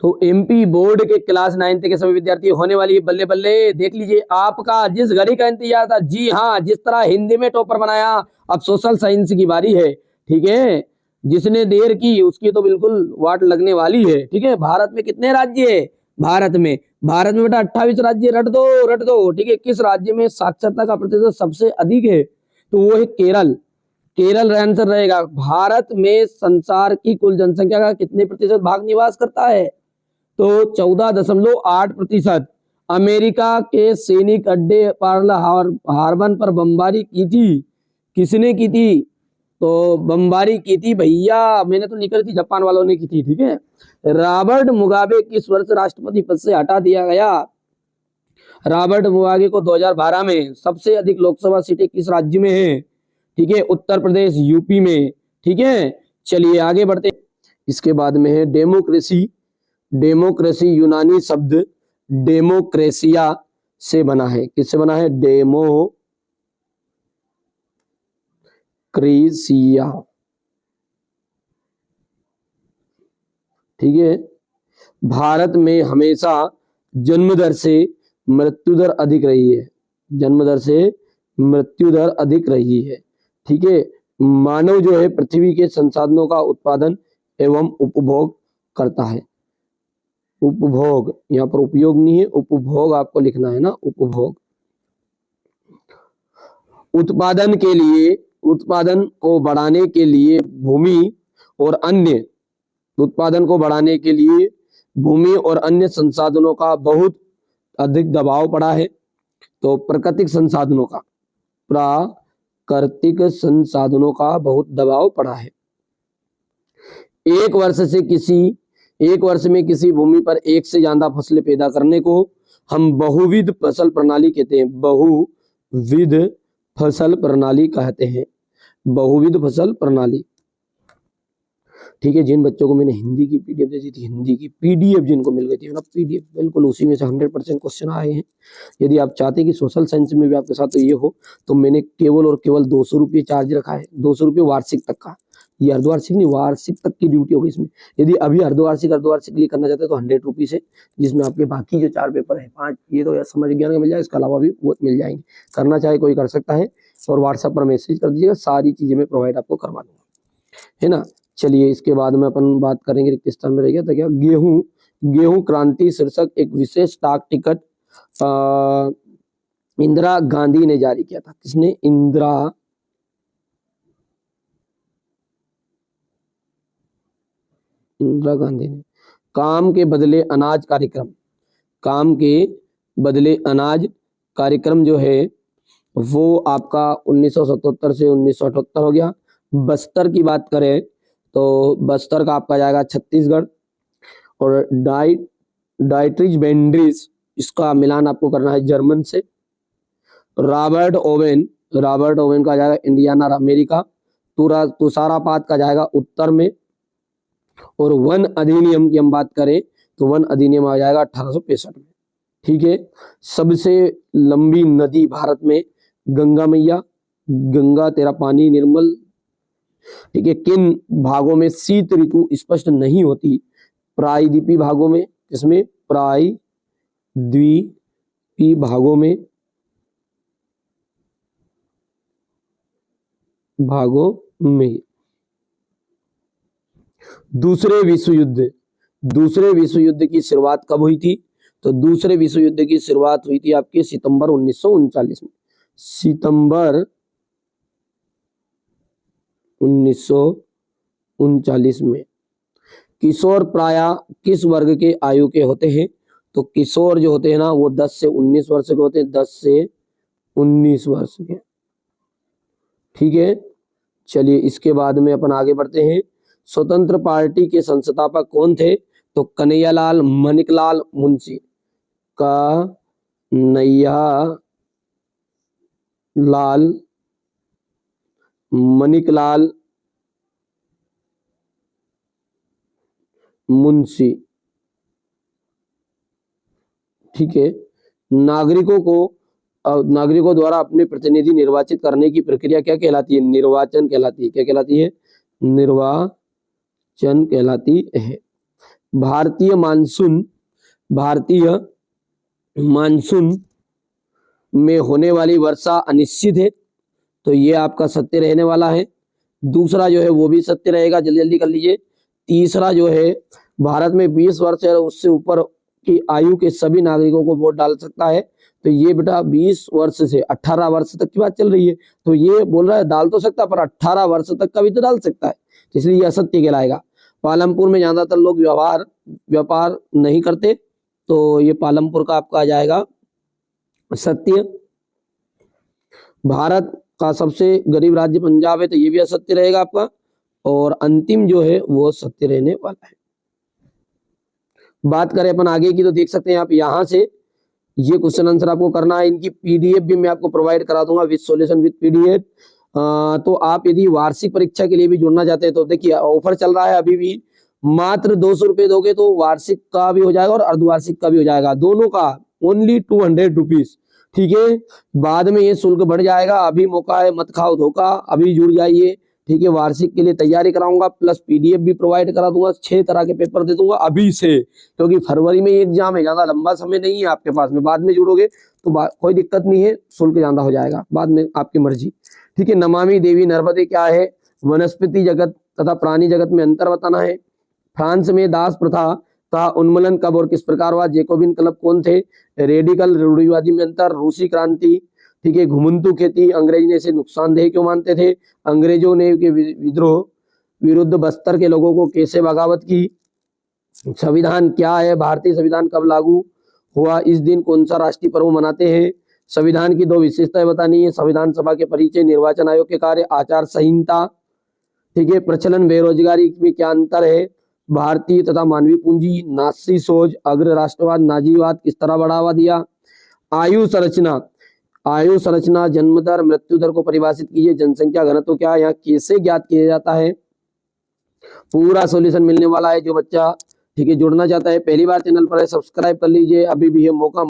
तो MP board के class 9th के सभी विद्यार्थी होने वाली है बल्ले बल्ले। देख लीजिए, आपका जिस घड़ी का इंतजार था, जी हाँ, जिस तरह हिंदी में टॉपर बनाया, अब सोशल साइंस की बारी है। ठीक है, जिसने देर की उसकी तो बिल्कुल वाट लगने वाली है। ठीक है, भारत में कितने राज्य है? भारत में बेटा 28 राज्य। रट दो। ठीक है, किस राज्य में साक्षरता का प्रतिशत सबसे अधिक है? तो वो है केरल। केरल आंसर रहेगा। भारत में संसार की कुल जनसंख्या का कितने प्रतिशत भाग निवास करता है? तो 14.8%। अमेरिका के सैनिक अड्डे पर्ल हार्बर पर बमबारी की थी, किसने की थी? तो बमबारी की थी भैया, मैंने तो नहीं करी थी, जापान वालों ने की थी। ठीक है, रॉबर्ट मुगाबे किस वर्ष राष्ट्रपति पद से हटा दिया गया? रॉबर्ट मुगाबे को 2012 में। सबसे अधिक लोकसभा सीटें किस राज्य में है? ठीक है, उत्तर प्रदेश, यूपी में। ठीक है, चलिए आगे बढ़ते। इसके बाद में है डेमोक्रेसी। डेमोक्रेसी यूनानी शब्द डेमोक्रेसिया से बना है। किससे बना है? डेमोक्रेसिया। ठीक है, भारत में हमेशा जन्म दर से मृत्यु दर अधिक रही है। जन्म दर से मृत्यु दर अधिक रही है। ठीक है, मानव जो है पृथ्वी के संसाधनों का उत्पादन एवं उपभोग करता है। उपभोग, यहाँ पर उपयोग नहीं है, उपभोग आपको लिखना है ना, उपभोग। उत्पादन के लिए, उत्पादन को बढ़ाने के लिए भूमि और अन्य, उत्पादन को बढ़ाने के लिए भूमि और अन्य संसाधनों का बहुत अधिक दबाव पड़ा है। तो प्राकृतिक संसाधनों का बहुत दबाव पड़ा है। एक वर्ष में किसी भूमि पर एक से ज्यादा फसलें पैदा करने को हम बहुविध फसल प्रणाली कहते हैं। बहुविध फसल प्रणाली कहते हैं। बहुविध फसल प्रणाली। ठीक है, जिन बच्चों को मैंने हिंदी की पीडीएफ दे दी थी, हिंदी की पीडीएफ जिनको मिल गई थी ना, पीडीएफ बिल्कुल उसी में से 100% क्वेश्चन आए हैं। यदि आप चाहते हैं कि सोशल साइंस में भी आपके साथ तो ये हो, तो मैंने केवल और केवल 200 रुपये चार्ज रखा है। 200 रुपये वार्षिक तक का। ये अर्धवार्षिक नहीं, वार्षिक तक की ड्यूटी होगी इसमें। यदि अभी अर्धवार्षिक के लिए करना चाहते हैं तो 100 रुपीज है, जिसमें आपके बाकी जो 4 पेपर है, 5 ये तो समाज विज्ञान का मिल जाए, इसके अलावा भी वो मिल जाएंगे। करना चाहे कोई कर सकता है, और व्हाट्सएप पर मैसेज कर दीजिएगा, सारी चीजें मैं प्रोवाइड आपको करवा दूंगा, है ना। चलिए, इसके बाद में अपन बात करेंगे रिक्त स्थान में रह गया था क्या, गेहूं क्रांति शीर्षक एक विशेष डाक टिकट इंदिरा गांधी ने जारी किया था। किसने? इंदिरा गांधी ने। काम के बदले अनाज कार्यक्रम, काम के बदले अनाज कार्यक्रम जो है वो आपका 1977 से 1978 हो गया। बस्तर की बात करें तो बस्तर का आपका जाएगा छत्तीसगढ़। और डाइट्रिच बेंड्रिस, इसका मिलान आपको करना है जर्मन से। रॉबर्ट ओवेन का जाएगा इंडियाना, अमेरिका। तुषारापात का जाएगा उत्तर में। और वन अधिनियम की हम बात करें तो वन अधिनियम आ जाएगा 1865 में। ठीक है, सबसे लंबी नदी भारत में गंगा मैया, गंगा तेरा पानी निर्मल। ठीक है, किन भागों में शीत ऋतु स्पष्ट नहीं होती? प्रायद्वीपीय भागों में। इसमें प्रायद्वीपीय भागों में। दूसरे विश्व युद्ध की शुरुआत कब हुई थी? तो दूसरे विश्व युद्ध की शुरुआत हुई थी आपके सितंबर 1939 में। सितंबर 1939 में। किशोर प्रायः किस वर्ग के आयु के होते हैं? तो किशोर जो होते हैं ना, वो 10 से 19 वर्ष के होते हैं। 10 से 19 वर्ष के। ठीक है, चलिए इसके बाद में अपन आगे बढ़ते हैं। स्वतंत्र पार्टी के संस्थापक कौन थे? तो कन्हैयालाल माणिकलाल मुंशी। कन्हैयालाल माणिकलाल मुंशी। ठीक है, नागरिकों द्वारा अपने प्रतिनिधि निर्वाचित करने की प्रक्रिया क्या कहलाती है? निर्वाचन कहलाती है। क्या कहलाती है? निर्वाचन कहलाती है। भारतीय मानसून में होने वाली वर्षा अनिश्चित है, तो ये आपका सत्य रहने वाला है। दूसरा जो है वो भी सत्य रहेगा, जल्दी जल्दी कर लीजिए। तीसरा जो है भारत में 20 वर्ष या उससे ऊपर की आयु के सभी नागरिकों को वोट डाल सकता है, तो ये बेटा 20 वर्ष से 18 वर्ष तक की बात चल रही है, तो ये बोल रहा है डाल तो सकता पर 18 वर्ष तक का भी तो डाल सकता है, इसलिए ये असत्य कहलाएगा। पालमपुर में ज्यादातर लोग व्यापार नहीं करते, तो ये पालमपुर का आपका आ जाएगा सत्य। भारत का सबसे गरीब राज्य पंजाब है, तो ये भी असत्य रहेगा आपका। और अंतिम जो है वो सत्य रहने वाला है। बात करें अपन आगे की, तो देख सकते हैं आप यहां से ये क्वेश्चन आंसर आपको करना है। इनकी पीडीएफ भी मैं आपको प्रोवाइड करा दूंगा विद सॉल्यूशन विद पीडीएफ। तो आप यदि वार्षिक परीक्षा के लिए भी जुड़ना चाहते हैं तो देखिए ऑफर चल रहा है अभी भी, मात्र 200 रुपये दोगे तो वार्षिक का भी हो जाएगा और अर्धवार्षिक का भी हो जाएगा, दोनों का ओनली 200 रुपीज। ठीक है, बाद में ये शुल्क बढ़ जाएगा, अभी मौका है, मत खाओ धोखा, अभी जुड़ जाइए। ठीक है, वार्षिक के लिए तैयारी कराऊंगा, प्लस पीडीएफ भी प्रोवाइड करा दूंगा, 6 तरह के पेपर दे दूंगा अभी से, क्योंकि फरवरी में एग्जाम है, ज्यादा लंबा समय नहीं है आपके पास में। बाद में जुड़ोगे तो कोई दिक्कत नहीं है, शुल्क ज्यादा हो जाएगा, बाद में आपकी मर्जी। ठीक है, नमामि देवी नर्मदे क्या है, वनस्पति जगत तथा प्राणी जगत में अंतर बताना है। फ्रांस में दास प्रथा का उन्मूलन कब और किस प्रकार हुआ, जैकोबिन क्लब कौन थे, रेडिकल रूढ़िवादी में अंतर, रूसी क्रांति। ठीक है, घुमंतू खेती अंग्रेज ने इसे नुकसानदेह क्यों मानते थे, अंग्रेजों ने के विद्रोह विरुद्ध बस्तर के लोगों को कैसे बगावत की, संविधान क्या है, भारतीय संविधान कब लागू हुआ, इस दिन कौन सा राष्ट्रीय पर्व मनाते हैं, संविधान की 2 विशेषताएं बतानी है, संविधान सभा के परिचय, निर्वाचन आयोग के कार्य, आचार संहिता। ठीक है, प्रचलन बेरोजगारी में क्या अंतर है, भारतीय तथा मानवीय पूंजी, नासी सोच, अग्र राष्ट्रवाद, नाजीवाद किस तरह बढ़ावा दिया, आयु संरचना, जन्म दर, मृत्यु दर को परिभाषित कीजिए, जनसंख्या घनत्व क्या है, यहाँ कैसे ज्ञात किया जाता है, पूरा सॉल्यूशन मिलने वाला है। जो बच्चा ठीक है जुड़ना चाहता है, पहली बार चैनल पर है, सब्सक्राइब कर लीजिए, अभी भी है मौका।